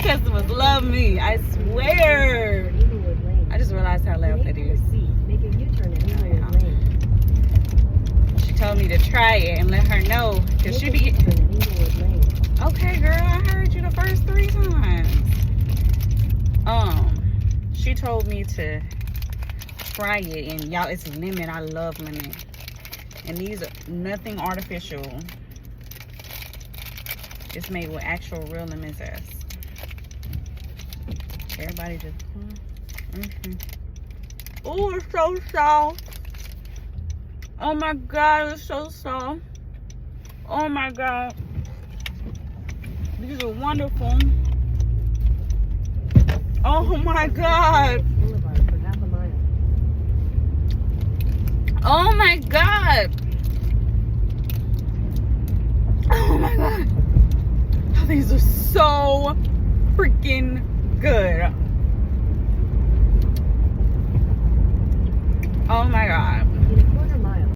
customers love me. I swear. I just realized how loud that is. She told me to try it and let her know. Cause she be... Okay, girl, I heard you the first 3 times. She told me to try it, and y'all, it's lemon. I love lemon. And these are nothing artificial. It's made with actual real lemon zest. Everybody just... Oh, it's so soft. Oh my God, it's so soft. Oh my God. These are wonderful. Oh my God. Oh my God. Oh my God. These are so freaking good.